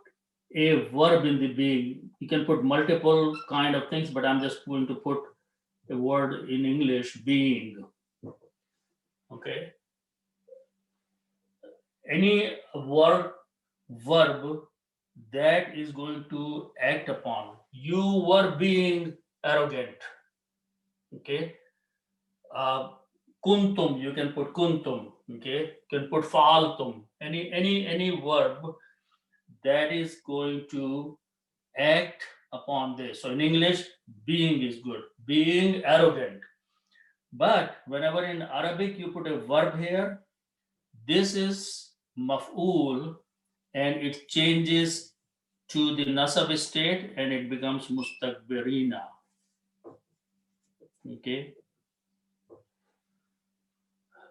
a verb in the being, you can put multiple kind of things, but I'm just going to put a word in English, being. Okay. Any verb that is going to act upon. You were being arrogant. Okay. Kuntum, you can put kuntum. Okay. You can put faaltum. Any verb that is going to act upon this. So in English, being is good. Being arrogant. But whenever in Arabic you put a verb here, this is maf'ul, and it changes to the nasab state and it becomes mustakbirina. Okay.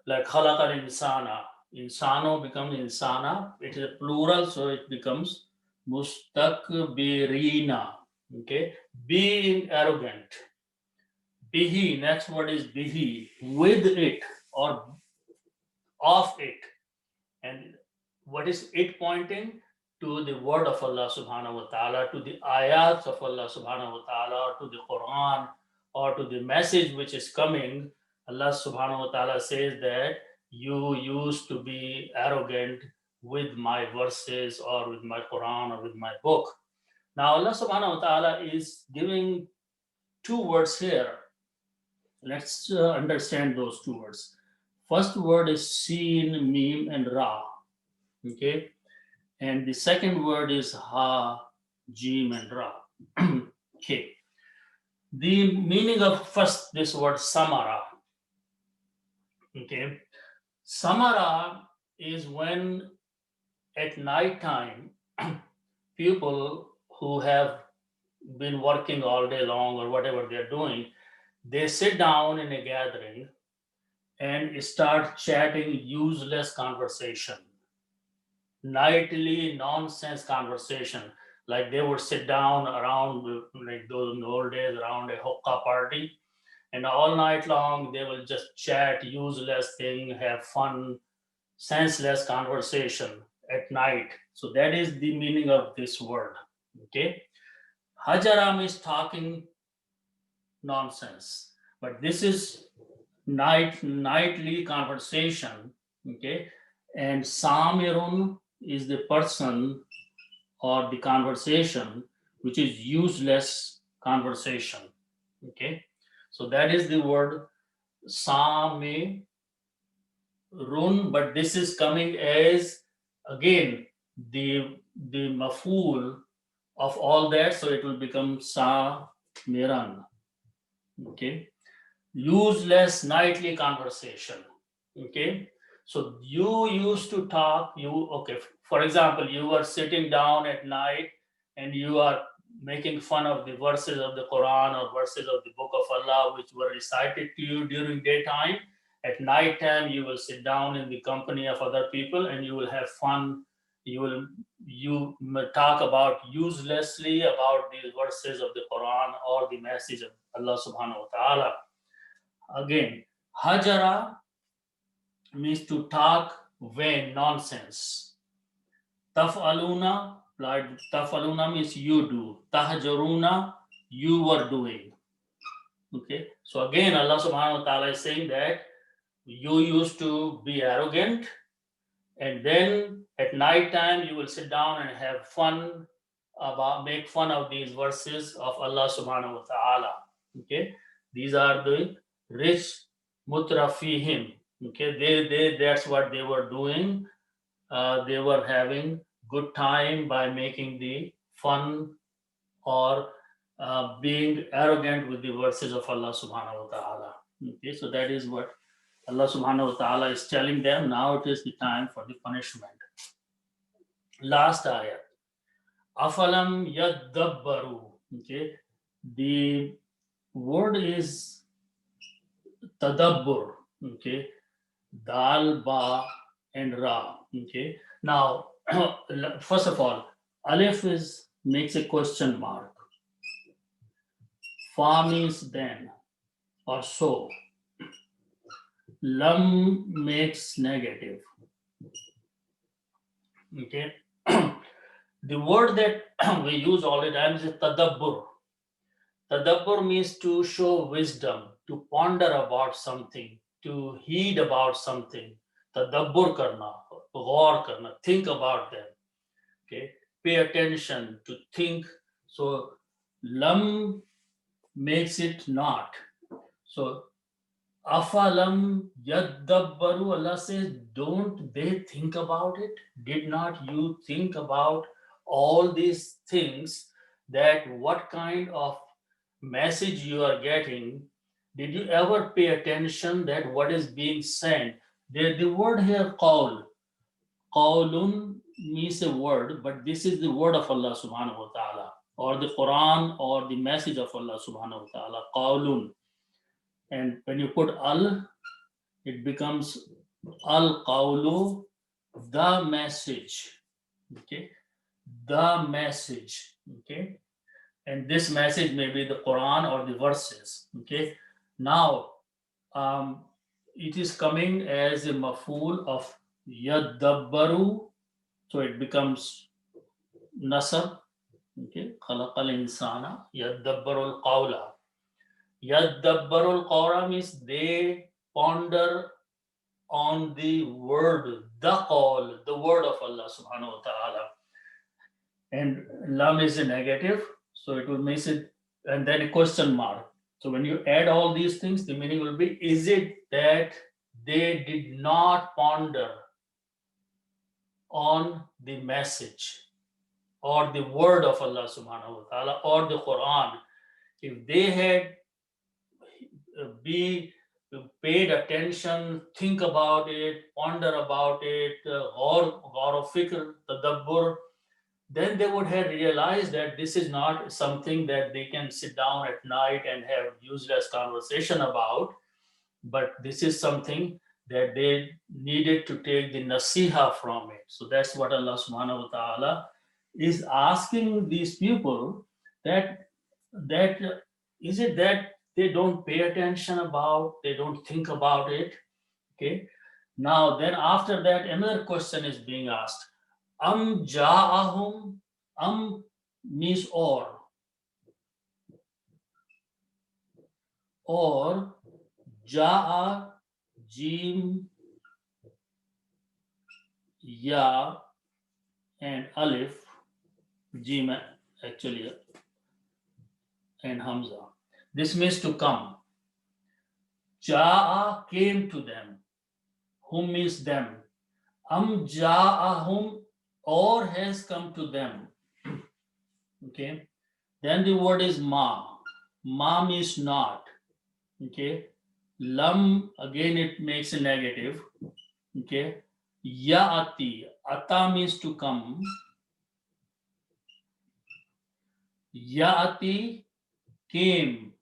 Like khalaqal insana. Insano becomes insana. It is a plural, so it becomes mustakbirina. Okay. Being arrogant. Bihi, next word is bihi, with it or of it. And what is it pointing? To the word of Allah subhanahu wa ta'ala, to the ayats of Allah subhanahu wa ta'ala, or to the Quran, or to the message which is coming. Allah subhanahu wa ta'ala says that you used to be arrogant with my verses or with my Quran or with my book. Now Allah subhanahu wa ta'ala is giving two words here. Let's understand those two words. First word is Seen, Mim, and Ra. Okay. And the second word is Ha, Jim, and Ra. Okay. The meaning of first this word Samara. Okay. Samara is when at night time people who have been working all day long or whatever they're doing, they sit down in a gathering and start chatting useless conversation, nightly nonsense conversation. Like they would sit down around, like those in the old days, around a hookah party, and all night long they will just chat useless thing, have fun, senseless conversation at night. So that is the meaning of this word. Okay, hajaram is talking nonsense, but this is nightly conversation. Okay, and samirun is the person or the conversation which is useless conversation. Okay, so that is the word samirun, but this is coming as again the maful of all that, so it will become samiran. Okay, useless nightly conversation. Okay, so you used to talk, you, okay, for example, you are sitting down at night and you are making fun of the verses of the Quran or verses of the book of Allah which were recited to you during daytime. At night time you will sit down in the company of other people and you will have fun. You talk about uselessly about these verses of the Quran or the message of Allah subhanahu wa ta'ala. Again, hajara means to talk vain nonsense. Taf'aluna, taf'aluna means you do. Tahjaruna, you were doing. Okay, so again, Allah subhanahu wa ta'ala is saying that you used to be arrogant, and then at night time you will sit down and have fun about, make fun of these verses of Allah subhanahu wa ta'ala. Okay, these are the rich mutrafihim. Okay, they that's what they were doing. They were having good time by making the fun or being arrogant with the verses of Allah subhanahu wa ta'ala. Okay, so that is what Allah subhanahu wa ta'ala is telling them. Now it is the time for the punishment. Last ayat. Afalam yadabbaru. Okay, the word is tadabbur. Okay, dal, ba, and ra. Okay, now first of all, alif is makes a question mark. Fa means then or so. Lam makes negative. Okay, the word that we use all the time is tadabbur. Tadabbur means to show wisdom, to ponder about something, to heed about something. Tadabbur karna, gaur karna, think about them. Okay, pay attention, to think. So lam makes it not. So afalam yadabbaru, Allah says, don't they think about it? Did not you think about all these things, that what kind of message you are getting? Did you ever pay attention that what is being said? The word here, qawlun means a word, but this is the word of Allah subhanahu wa ta'ala, or the Quran, or the message of Allah subhanahu wa ta'ala, qawlun. And when you put al, it becomes al qawlu, the message. Okay, the message. Okay, and this message may be the Quran or the verses. Okay, now it is coming as a maful of yadabbaru, so it becomes nasab. Okay, khalaqal insana yadabbarul qawla. Yadabbarul qawla means they ponder on the word, the call, the word of Allah subhanahu wa ta'ala. And lam is a negative, so it will make it, and then a question mark. So when you add all these things, the meaning will be, is it that they did not ponder on the message or the word of Allah subhanahu wa ta'ala or the Quran? If they had be paid attention, think about it, ponder about it, or fikr, tadabbur, then they would have realized that this is not something that they can sit down at night and have useless conversation about, but this is something that they needed to take the nasiha from it. So that's what Allah subhanahu wa ta'ala is asking these people, that that is it that they don't pay attention about, they don't think about it. Okay. Now then after that another question is being asked. Ja'ahum, means or ja'a, jim, ya, and alif, jim actually, and hamza. This means to come. Ja'a, came to them. Hum means them. Ja'ahum, or has come to them. Okay. Then the word is ma. Ma means not. Okay. Lam, again it makes a negative. Okay. Ya'ati, ata means to come. Ya'ati, came.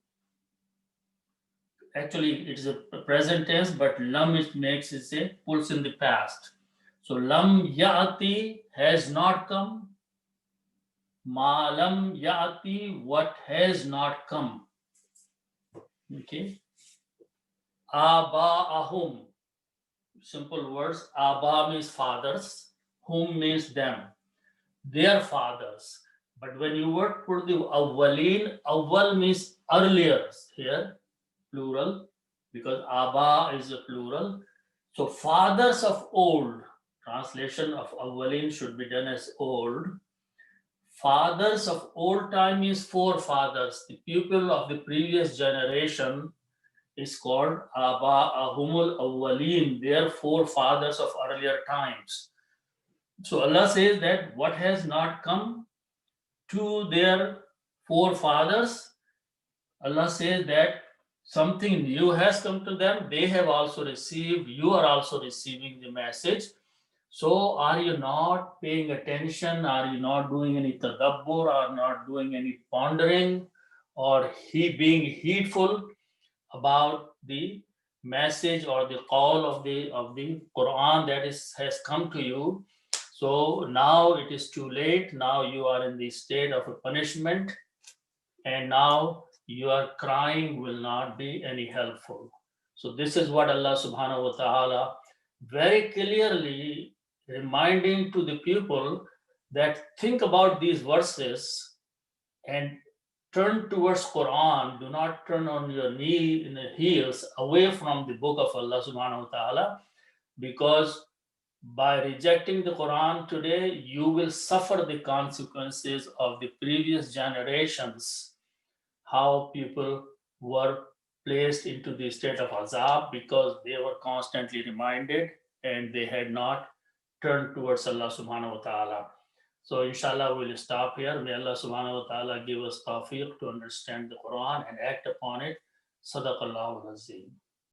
Actually it is a present tense, but lam it makes it say pulls in the past. So lam ya'ati, has not come. Ma lam ya'ati, what has not come. Okay. Aba'ahum, simple words. Aba means fathers, hum means them, their fathers. But when you word put the awwaleen, awwal means earlier here, plural, because Aba is a plural. So fathers of old, translation of awwaleen should be done as old. Fathers of old time is forefathers, the people of the previous generation is called Aba'ahumul Awwaleen, their forefathers of earlier times. So Allah says that what has not come to their forefathers, Allah says that something new has come to them. They have also received, you are also receiving the message. So are you not paying attention? Are you not doing any tadabbur, or not doing any pondering, or being heedful about the message or the call of the Quran that has come to you? So now it is too late. Now you are in the state of a punishment, and now your crying will not be any helpful. So this is what Allah subhanahu wa ta'ala very clearly reminding to the people, that think about these verses and turn towards Quran. Do not turn on your knee in the heels away from the book of Allah subhanahu wa ta'ala, because by rejecting the Quran today, you will suffer the consequences of the previous generations, how people were placed into the state of azab because they were constantly reminded and they had not turned towards Allah subhanahu wa ta'ala. So inshallah we'll stop here. May Allah subhanahu wa ta'ala give us tawfiq to understand the Quran and act upon it. Sadaqallahu al-Azim.